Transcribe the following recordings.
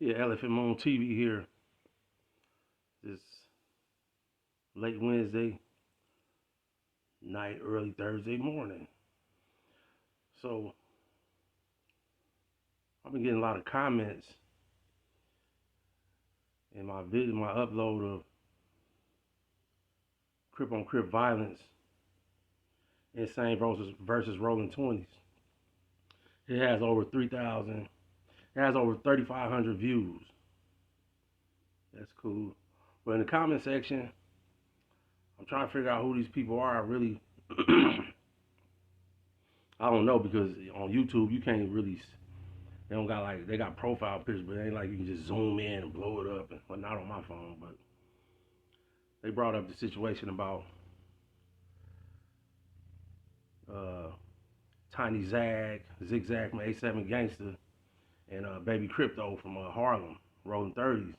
Yeah, Elephant on TV here this late Wednesday night, early Thursday morning. So I've been getting a lot of comments in my video, my upload of Crip on Crip violence, insane versus rolling 20s. It has over 3,000. It has over 3,500 views. That's cool. But in the comment section, I'm trying to figure out who these people are. I really, I don't know, because on YouTube you can't really. They don't got they got profile pictures, but it ain't like you can just zoom in and blow it up. Well, not on my phone, but they brought up the situation about Tiny Zigzag from A7 Gangster, and Baby Crypto from Harlem, rolling 30s.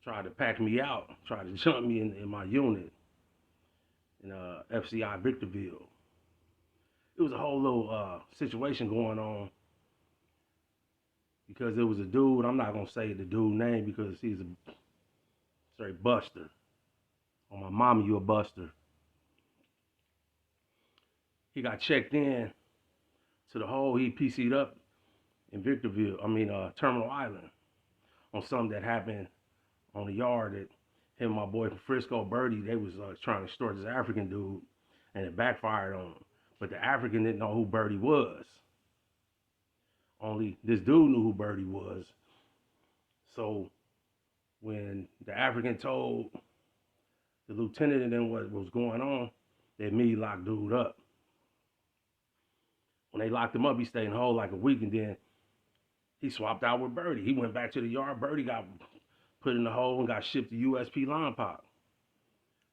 Tried to pack me out, tried to jump me in my unit in FCI Victorville. It was a whole little situation going on because there was a dude. I'm not gonna say the dude's name because he's a straight buster. On my mama, you a buster. He got checked in to the hole. He PC'd up in Victorville. Terminal Island, on something that happened on the yard that him and my boy from Frisco, Birdie, they was trying to extort this African dude, and it backfired on him. But the African didn't know who Birdie was. Only this dude knew who Birdie was. So when the African told the lieutenant and then what was going on, they immediately locked dude up. When they locked him up, he stayed in the hole like a week, and then he swapped out with Birdie. He went back to the yard. Birdie got put in the hole and got shipped to USP Lompoc.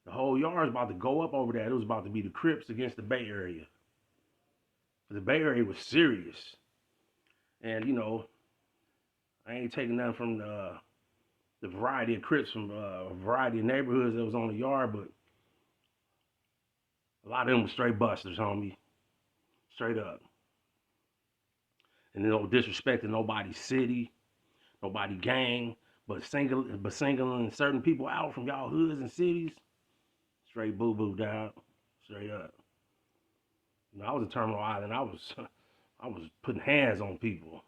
The whole yard was about to go up over that. It was about to be the Crips against the Bay Area. The Bay Area was serious. And, I ain't taking nothing from the variety of Crips from a variety of neighborhoods that was on the yard, but a lot of them were straight busters, homie. Straight up. And no disrespect to nobody's city, nobody gang, but singling certain people out from y'all hoods and cities, straight boo-boo, dog. Straight up. I was a Terminal Island. I was putting hands on people,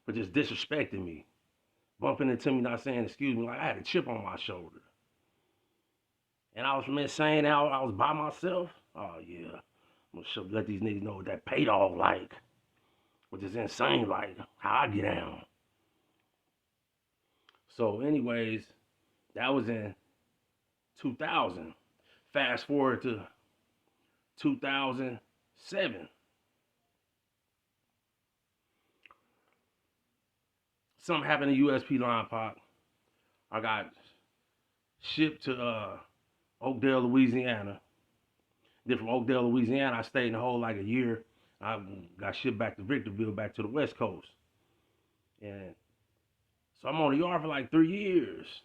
but just disrespecting me, bumping into me, not saying excuse me, like I had a chip on my shoulder. And I was from insane out. I was by myself. Oh yeah, I'm gonna let these niggas know what that pay dog like, what this insane like, how I get down. So, anyways, that was in 2000. Fast forward to 2007. Something happened in USP Lompoc. I got shipped to Oakdale, Louisiana. Then from Oakdale, Louisiana, I stayed in the hole like a year. I got shipped back to Victorville, back to the West Coast. And so I'm on the yard for like 3 years.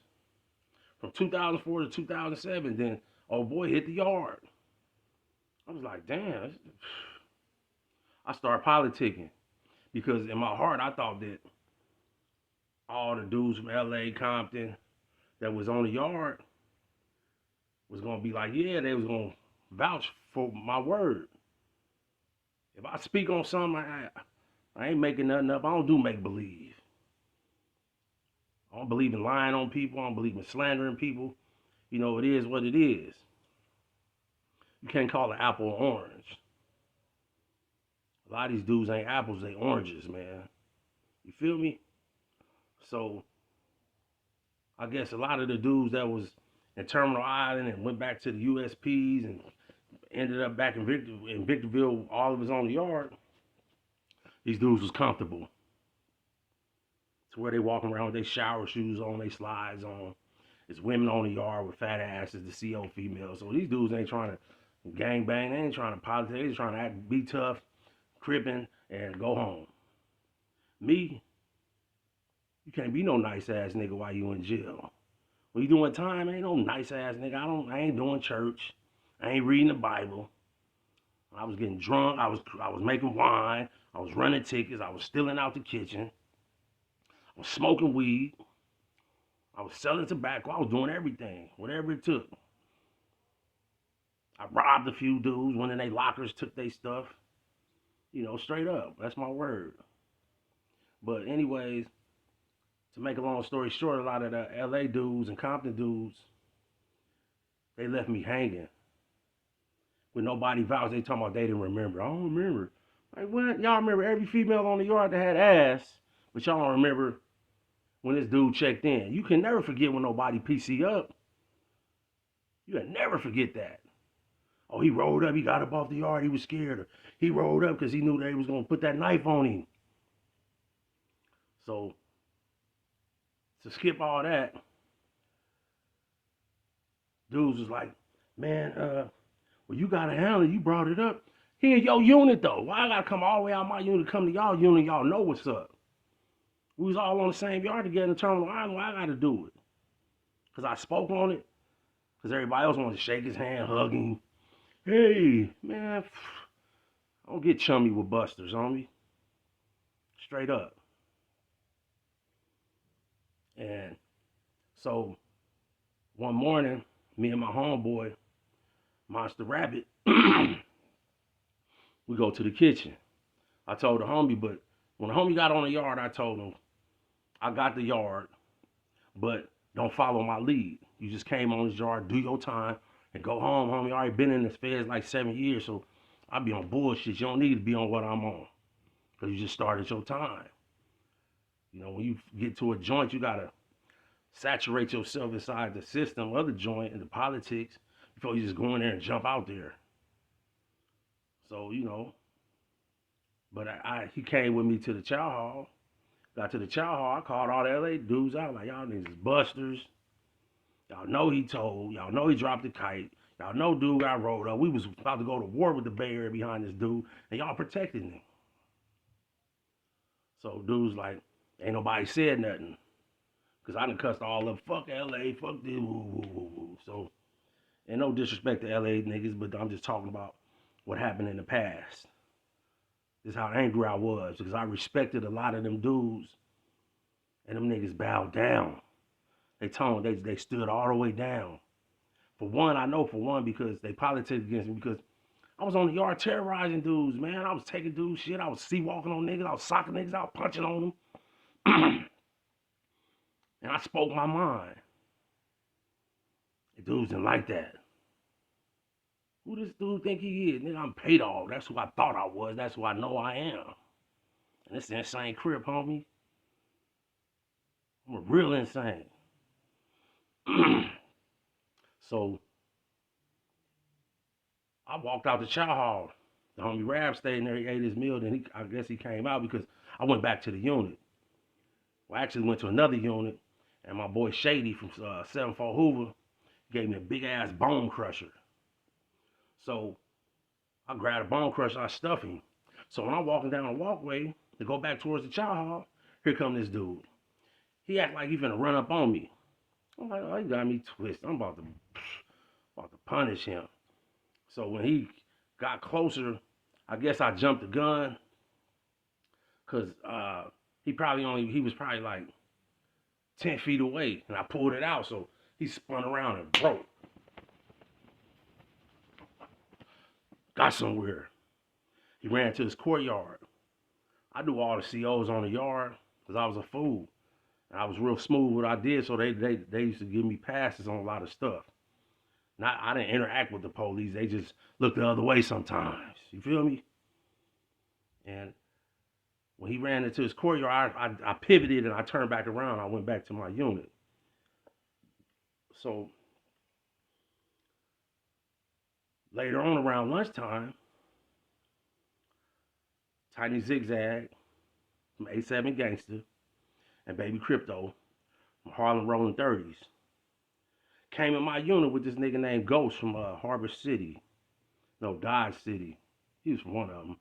From 2004 to 2007, then old boy hit the yard. I was like, damn. I started politicking because in my heart, I thought that all the dudes from LA, Compton, that was on the yard was going to be like, yeah, they was going to vouch for my word. If I speak on something, I ain't making nothing up. I don't do make-believe. I don't believe in lying on people. I don't believe in slandering people. It is what it is. You can't call an apple an orange. A lot of these dudes ain't apples, they oranges, man. You feel me? So, I guess a lot of the dudes that was in Terminal Island and went back to the USPs and ended up back in Victorville, all of us on the yard, these dudes was comfortable. To where they walking around with their shower shoes on, they slides on. It's women on the yard with fat asses, the CO females. So these dudes ain't trying to gang bang, they ain't trying to politic, they just trying to be tough, crippin', and go home. Me, you can't be no nice ass nigga while you in jail. When you doing time, ain't no nice ass nigga. I ain't doing church. I ain't reading the Bible. I was getting drunk. I was making wine. I was running tickets. I was stealing out the kitchen. was smoking weed. I was selling tobacco. I was doing everything, whatever it took. I robbed a few dudes, went in their lockers, took their stuff. You know, straight up. That's my word. But anyways, to make a long story short, a lot of the LA dudes and Compton dudes, they left me hanging. When nobody vouched, they talking about they didn't remember. I don't remember. Like, what? Y'all remember every female on the yard that had ass, but y'all don't remember when this dude checked in. You can never forget when nobody PC up. You can never forget that. Oh, he rolled up. He got up off the yard. He was scared. Or he rolled up because he knew they was going to put that knife on him. So, to skip all that, dudes was like, man, well, you got to handle it. You brought it up. He in your unit, though. Why I got to come all the way out my unit to come to y'all unit? Y'all know what's up. We was all on the same yard together in Terminal Island. Why I got to do it? Because I spoke on it. Because everybody else wanted to shake his hand, hug him. Hey, man, don't get chummy with busters, homie. Straight up. And so, one morning, me and my homeboy, Monster Rabbit, we go to the kitchen. I told the homie, but when the homie got on the yard, I told him, I got the yard, but don't follow my lead. You just came on this yard, do your time, and go home, homie. I already been in this feds like 7 years, so I be on bullshit. You don't need to be on what I'm on, because you just started your time. You know, when you get to a joint, you got to saturate yourself inside the system of the joint and the politics before you just go in there and jump out there. So, you know, but he came with me to the chow hall. Got to the chow hall, I called all the LA dudes out, like, y'all niggas is busters. Y'all know he told. Y'all know he dropped the kite. Y'all know dude got rolled up. We was about to go to war with the Bay Area behind this dude, and y'all protected him. So dudes like, ain't nobody said nothing. Because I done cussed all up, fuck LA, fuck this, woo, woo, woo, woo. So, and no disrespect to LA niggas, but I'm just talking about what happened in the past. This is how angry I was, because I respected a lot of them dudes, and them niggas bowed down. They stood all the way down. For one, I know for one, because they politics against me, because I was on the yard terrorizing dudes, man. I was taking dudes shit. I was sea-walking on niggas. I was socking niggas out, punching on them. And I spoke my mind. The dudes didn't like that. Who this dude think he is? Nigga, I'm Paydog. That's who I thought I was. That's who I know I am. And it's the insane crib, homie. I'm a real insane. So, I walked out the chow hall. The homie Rab stayed in there. He ate his meal. Then I guess he came out because I went back to the unit. Well, I actually went to another unit. And my boy Shady from 74 Hoover gave me a big-ass bone crusher. So, I grabbed a bone crusher. I stuffed him. So, when I'm walking down the walkway to go back towards the chow hall, here come this dude. He act like he finna run up on me. I'm like, oh, he got me twisted. I'm about to punish him. So when he got closer, I guess I jumped the gun. Cause he was probably like 10 feet away, and I pulled it out. So he spun around and broke. Got somewhere. He ran to his courtyard. I knew all the COs on the yard because I was a fool. And I was real smooth what I did, so they used to give me passes on a lot of stuff. I didn't interact with the police. They just looked the other way sometimes. You feel me? And when he ran into his courtyard, I pivoted and I turned back around. I went back to my unit. So later on around lunchtime, Tiny Zigzag from A7 Gangster and Baby Crypto from Harlem Rolling 30s came in my unit with this nigga named Ghost from Harbor City. No, Dodge City. He was from one of them.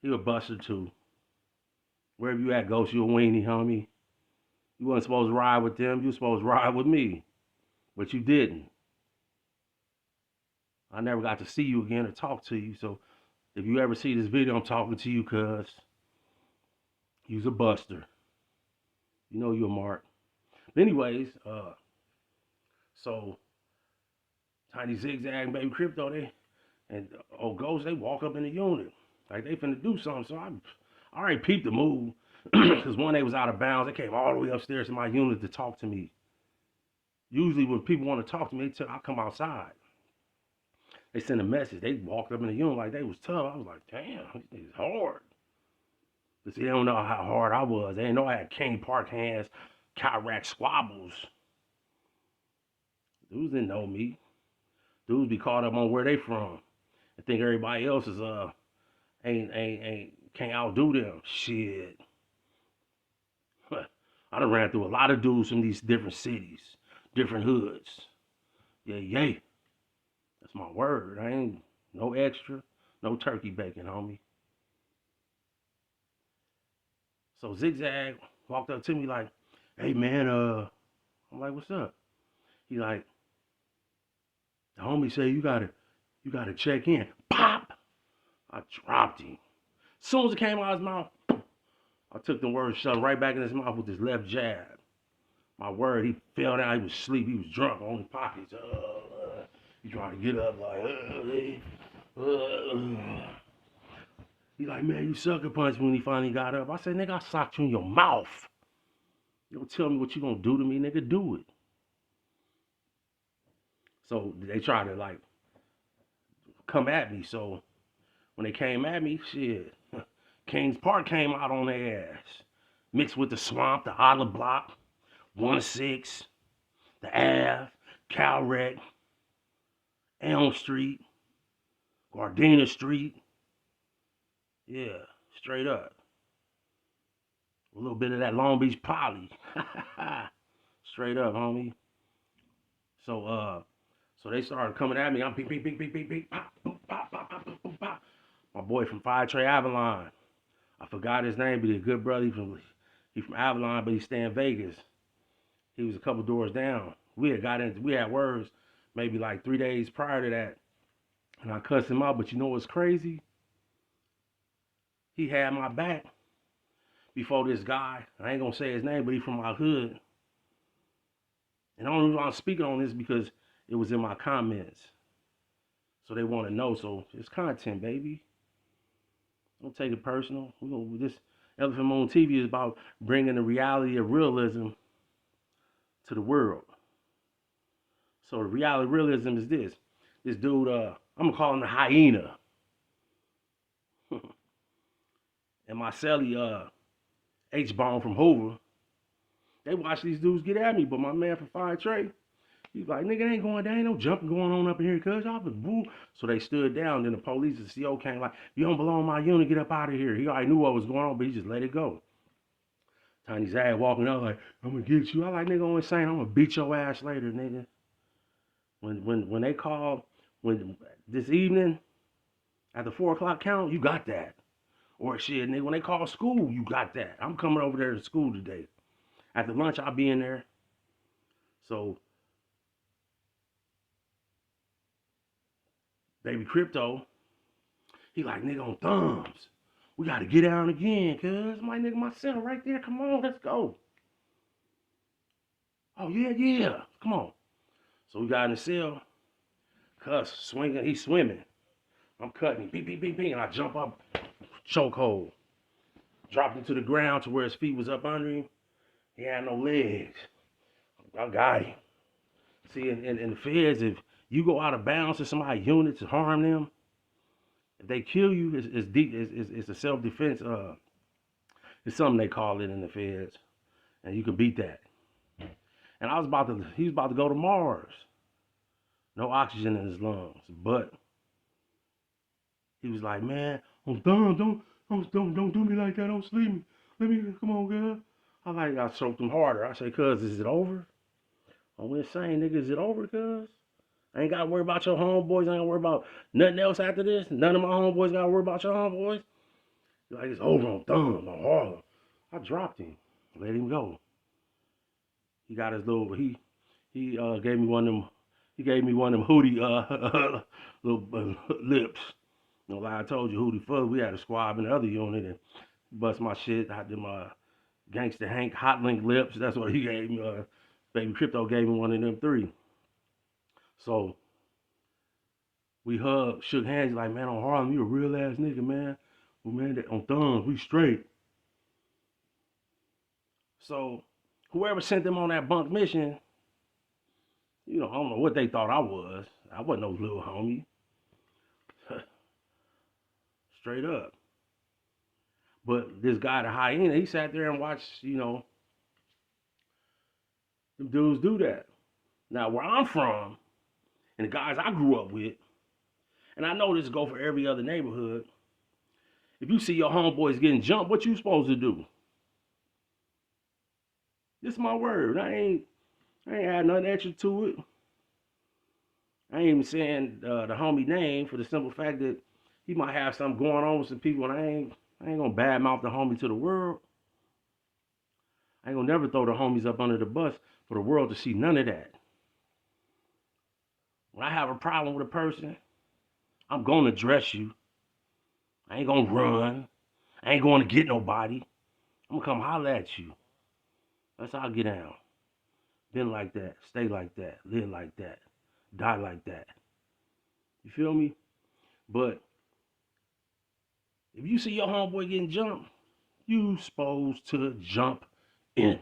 He was a buster too. Wherever you at, Ghost, you a weenie, homie. You wasn't supposed to ride with them. You was supposed to ride with me. But you didn't. I never got to see you again or talk to you. So if you ever see this video, I'm talking to you, cuz you's a buster. You know you're a mark. But anyways, so Tiny Zigzag and Baby Crypto, they and old Ghost, they walk up in the unit like they finna do something. So I already peeped the move because one, they was out of bounds. They came all the way upstairs to my unit to talk to me. Usually when people want to talk to me, I come outside. They send a message. They walked up in the unit like they was tough. I was like, damn, it's hard. But see, they don't know how hard I was. They didn't know I had King Park hands, Chirac squabbles. Dudes didn't know me. Dudes be caught up on where they from. I think everybody else is ain't can't outdo them. Shit. I done ran through a lot of dudes from these different cities, different hoods. Yeah, yay. That's my word. I ain't no extra, no turkey bacon, homie. So Zigzag walked up to me like, hey man, I'm like, what's up? He like, the homie say you gotta check in. Pop! I dropped him. As soon as it came out of his mouth, I took the word, shoved right back in his mouth with his left jab. My word, he fell down, he was asleep, he was drunk on his pockets. He trying to get up like, He like, man, you sucker punched me when he finally got up. I said, nigga, I socked you in your mouth. You don't tell me what you gonna do to me, nigga, do it. So they try to like come at me. So when they came at me, shit, Kings Park came out on their ass. Mixed with the swamp, the Island Block, 1-6, the Ave, Calrec, Elm Street, Gardena Street. Yeah, straight up. A little bit of that Long Beach Poly. Straight up, homie. So they started coming at me. I'm beep, beep, beep, beep, beep, beep, pop, boop, pop, pop, pop, pop, pop, pop. My boy from Fire Trey Avalon. I forgot his name, but he's a good brother. He from Avalon, but he stay in Vegas. He was a couple doors down. We had words maybe like 3 days prior to that. And I cussed him out, but you know what's crazy? He had my back before this guy. I ain't gonna say his name, but he from my hood. And the only reason I'm speaking on this is because it was in my comments. So they want to know. So it's content, baby. Don't take it personal. This Elephant Moon TV is about bringing the reality of realism to the world. So the reality of realism is this. This dude, I'm going to call him the Hyena. And my celly, H-Bone from Hoover, they watch these dudes get at me. But my man from Fire Trey, he's like, nigga, it ain't going down. Ain't no jumping going on up in here, cuz y'all was boo. So they stood down. Then the police and the CO came like, you don't belong in my unit, get up out of here. He already knew what was going on, but he just let it go. Tiny Zag walking out like, I'm gonna get you. I like, nigga, only saying I'm gonna beat your ass later, nigga. When they called, when this evening at the 4 o'clock count, you got that. Or shit, nigga, when they call school, you got that. I'm coming over there to school today. After lunch, I'll be in there. So Baby Crypto, he like, nigga, on thumbs. We gotta get down again, cuz. I'm like, nigga, my cell right there. Come on, let's go. Oh, yeah. Come on. So we got in the cell. Cuz swinging, he's swimming. I'm cutting him. Beep, beep, beep, beep. And I jump up, chokehold. Dropped him to the ground to where his feet was up under him. He had no legs. I got him. See, in the feds, if you go out of bounds to somebody's unit to harm them, if they kill you, it's a self-defense. It's something they call it in the feds, and you can beat that. And he was about to go to Mars. No oxygen in his lungs, but he was like, man, I'm done. Don't do me like that. Don't sleep me. Let me, come on, girl. I choked him harder. I say, cuz, is it over? I'm insane, nigga. Is it over, cuz? I ain't got to worry about your homeboys. I ain't got to worry about nothing else after this. None of my homeboys got to worry about your homeboys. Like, it's over on Thumb, on Harlem. I dropped him. Let him go. He got his little, he gave me one of them, Hootie little lips. No lie, I told you, Hootie Fuzz, we had a squab in the other unit and bust my shit. I did Gangsta Hank, Hot Link Lips. That's what he gave me. Baby Crypto gave me one of them three. So we hugged, shook hands. Like, man, on Harlem, you a real ass nigga, man. Well, man, on Thumbs, we straight. So whoever sent them on that bunk mission, I don't know what they thought I was. I wasn't no little homie. Straight up. But this guy, the Hyena, he sat there and watched, them dudes do that. Now, where I'm from, and the guys I grew up with, and I know this go for every other neighborhood, if you see your homeboys getting jumped, what you supposed to do? This is my word. I ain't add nothing extra to it. I ain't even saying the homie name for the simple fact that he might have something going on with some people, and I ain't gonna badmouth the homie to the world. I ain't gonna never throw the homies up under the bus for the world to see none of that. When I have a problem with a person, I'm gonna address you. I ain't gonna run. I ain't going to get nobody. I'm gonna come holler at you. That's how I get down. Been like that, stay like that, live like that, die like that. You feel me? But if you see your homeboy getting jumped, you supposed to jump in.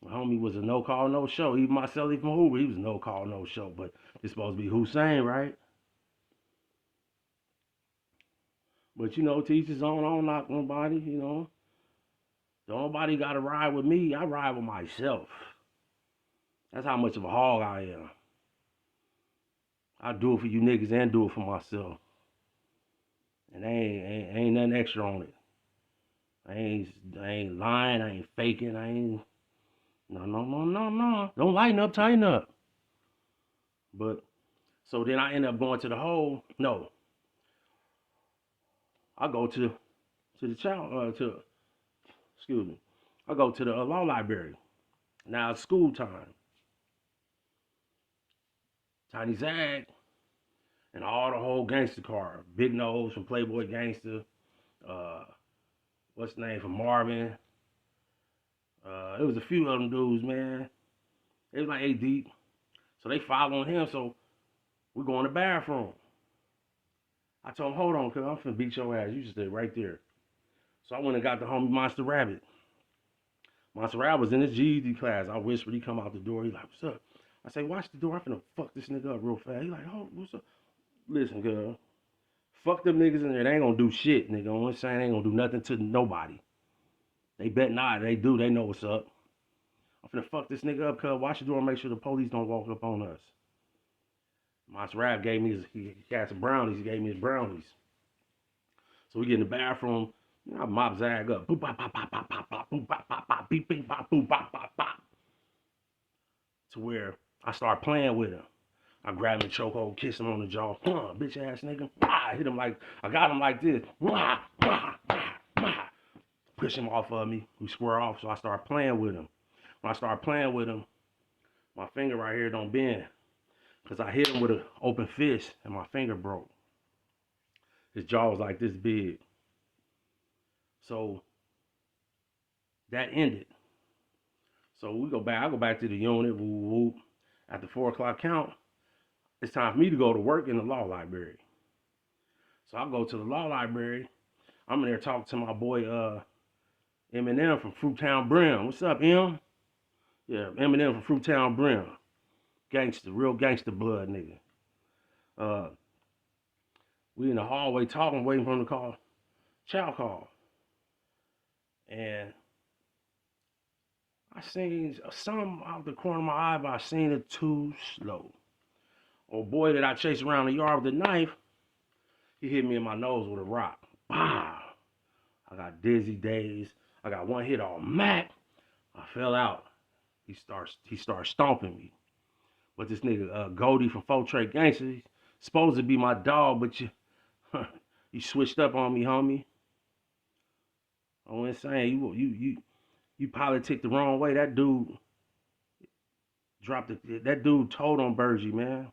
My homie was a no call, no show. Even myself, even Hoover, he was no call, no show. But it's supposed to be Hussein, right? But teach his own. I don't knock nobody, Don't nobody got to ride with me. I ride with myself. That's how much of a hog I am. I do it for you niggas and do it for myself. And ain't nothing extra on it. I ain't lying. I ain't faking. No. Don't lighten up, tighten up. But so then I end up going to the hole. No, I go to the I go to the law library. Now it's school time. Tiny Zag and all the whole gangster car. Big Nose from Playboy Gangster. What's the name from Marvin? It was a few of them dudes, man. It was like 8 deep. So they following him, so we go in the bathroom. I told him, hold on, cuz I'm finna beat your ass. You just stay right there. So I went and got the homie Monster Rabbit. Monster Rabbit was in his GED class. I whispered, he come out the door. He like, what's up? I say, watch the door. I'm finna fuck this nigga up real fast. He like, oh, what's up? Listen, girl. Fuck them niggas in there. They ain't gonna do shit, nigga. I'm saying they ain't gonna do nothing to nobody. They bet not. They do. They know what's up. I'm finna fuck this nigga up, cuz. Watch the door and make sure the police don't walk up on us. Monster Rabbit gave me he had some brownies. He gave me his brownies. So we get in the bathroom. I mop Zag up. Boop, bop, bop, bop, bop, bop, bop, boop, bop, bop, bop, beep, beep, bop, boop, bop, bop, bop. To where I start playing with him. I grab him in the chokehold, kiss him on the jaw. Bitch ass nigga. I hit him I got him like this. Push him off of me. We square off, so I start playing with him. When I start playing with him, my finger right here don't bend. Because I hit him with an open fist and my finger broke. His jaw was like this big. So that ended. So we go back. I go back to the unit. Whoop, whoop. At the 4 o'clock count, it's time for me to go to work in the law library. So I go to the law library. I'm in there talking to my boy Eminem from Fruittown Brim. What's up, M? Yeah, Eminem from Fruittown Brim. Gangster, real gangster blood, nigga. We in the hallway talking, waiting for him to call chow call. And I seen something out the corner of my eye, but I seen it too slow. Old boy that I chased around the yard with a knife, he hit me in my nose with a rock. Wow. I got dizzy days. I got one hit on Mac. I fell out. He starts stomping me. But this nigga Goldie from Four Trade Gangster, he's supposed to be my dog, but you switched up on me, homie. I wasn't saying you politic the wrong way. That dude dropped it. That dude told on Bergie, man.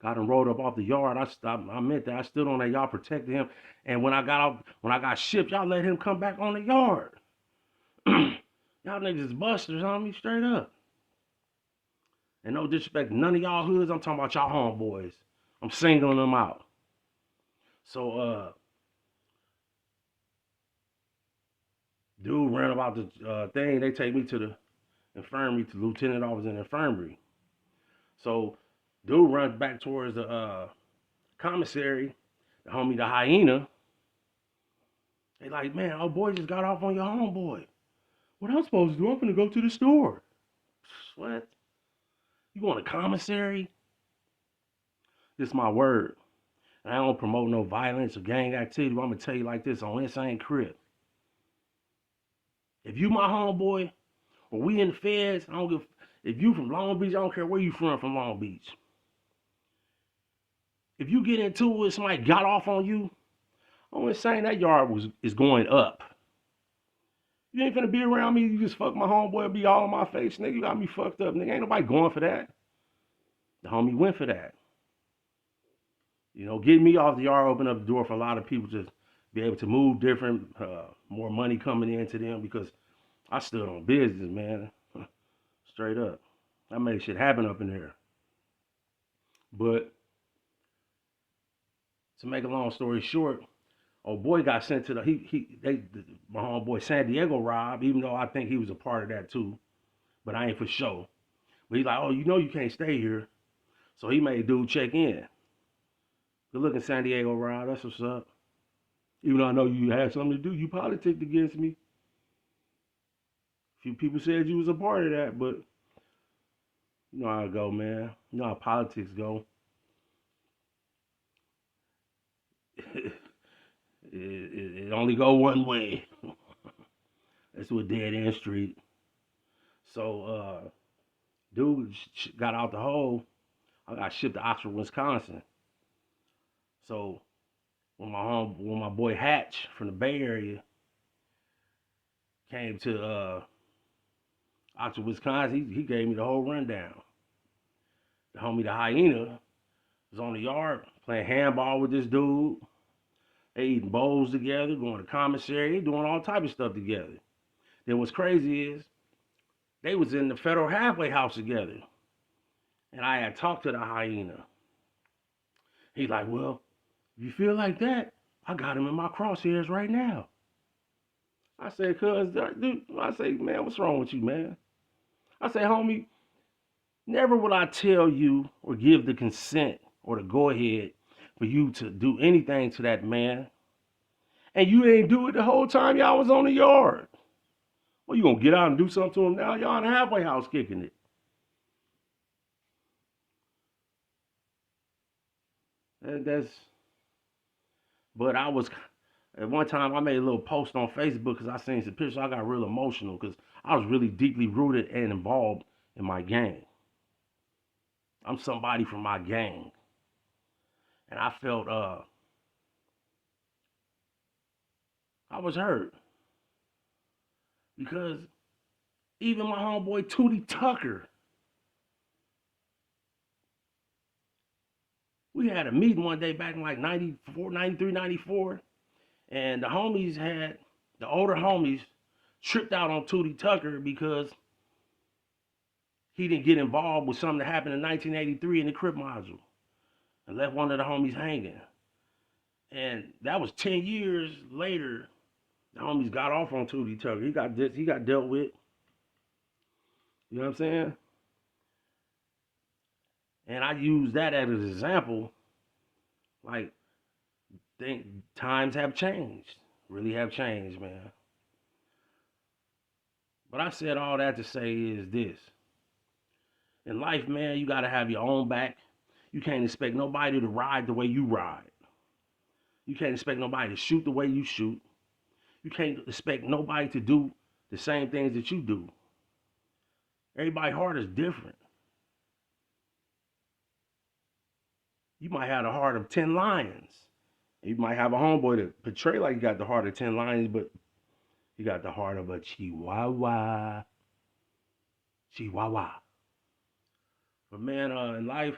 Got him rolled up off the yard. I stopped. I meant that. I stood on that yard, protected him. And when I got out, when I got shipped, y'all let him come back on the yard. Y'all niggas busters on me straight up. And no disrespect, none of y'all hoods. I'm talking about y'all homeboys. I'm singling them out. So, dude ran about the thing. They take me to the infirmary, to lieutenant officer in the infirmary. So, dude runs back towards the commissary. The homie, the Hyena. They like, man, our boy just got off on your homeboy. What I'm supposed to do? I'm gonna go to the store. What? You going to commissary? This is my word. I don't promote no violence or gang activity, but I'm gonna tell you like this on Insane Crib. If you my homeboy, or we in the feds, I don't give. If you from Long Beach, I don't care where you from Long Beach. If you get into it, somebody got off on you, I'm just saying that yard is going up. You ain't finna be around me, you just fuck my homeboy and be all in my face, nigga. You got me fucked up, nigga. Ain't nobody going for that. The homie went for that. You know, getting me off the yard opened up the door for a lot of people to be able to move different, more money coming into them because I stood on business, man. Straight up. I made shit happen up in there. But to make a long story short, old boy got sent to my homeboy San Diego Rob, even though I think he was a part of that too. But I ain't for sure. But he's like, oh, you know you can't stay here. So he made dude check in. Good looking San Diego Rob, that's what's up. Even though I know you had something to do, you politicked against me. A few people said you was a part of that, but you know how it go, man. You know how politics go. It only go one way. That's a dead end street. So, dude got out the hole. I got shipped to Oxford, Wisconsin. So when my boy Hatch from the Bay Area came to Oxford, Wisconsin, he gave me the whole rundown. The homie, the Hyena, was on the yard playing handball with this dude. They eating bowls together, going to commissary, doing all type of stuff together. Then what's crazy is they was in the federal halfway house together. And I had talked to the Hyena. He's like, well, if you feel like that, I got him in my crosshairs right now. I said, cuz, dude, I say, man, what's wrong with you, man? I say, homie, never will I tell you or give the consent or the go ahead for you to do anything to that man. And you ain't do it the whole time y'all was on the yard. Well, you gonna get out and do something to him now? Y'all in the halfway house kicking it. But at one time I made a little post on Facebook because I seen some pictures. I got real emotional because I was really deeply rooted and involved in my gang. I'm somebody from my gang. And I felt I was hurt. Because even my homeboy Tootie Tucker, we had a meeting one day back in like 94, 93, 94. And the older homies tripped out on Tootie Tucker because he didn't get involved with something that happened in 1983 in the Crip module and left one of the homies hanging. And that was 10 years later. The homies got off on Tootie Tucker. He got dealt with. You know what I'm saying? And I use that as an example. Like, times have changed. Really have changed, man. But I said all that to say is this. In life, man, you got to have your own back. You can't expect nobody to ride the way you ride. You can't expect nobody to shoot the way you shoot. You can't expect nobody to do the same things that you do. Everybody's heart is different. You might have the heart of 10 lions. You might have a homeboy that portray like you got the heart of 10 lions, but you got the heart of a chihuahua. Chihuahua. But man, in life,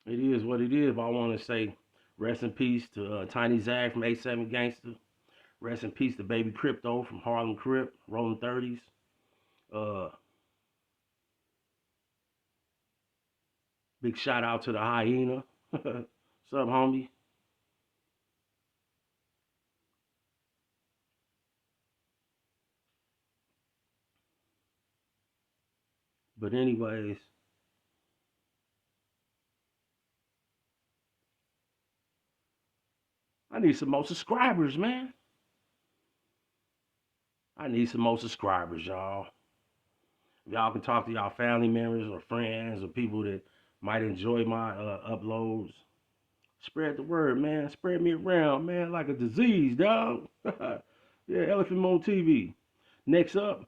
It is what it is. But I want to say rest in peace to Tiny Zag from A7 Gangster. Rest in peace to Baby Crypto from Harlem Crip, Rolling 30s. Uh, Big shout out to the Hyena. What's up, homie? But anyways, I need some more subscribers, man. I need some more subscribers, y'all. If y'all can talk to y'all family members or friends or people that might enjoy my uploads, spread the word, man. Spread me around, man, like a disease, dog. Yeah, Elephant Moon TV. Next up,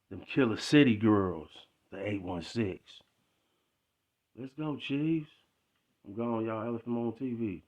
them Killer City Girls, the 816. Let's go, Chiefs. I'm gone, y'all. Elephant Moon TV.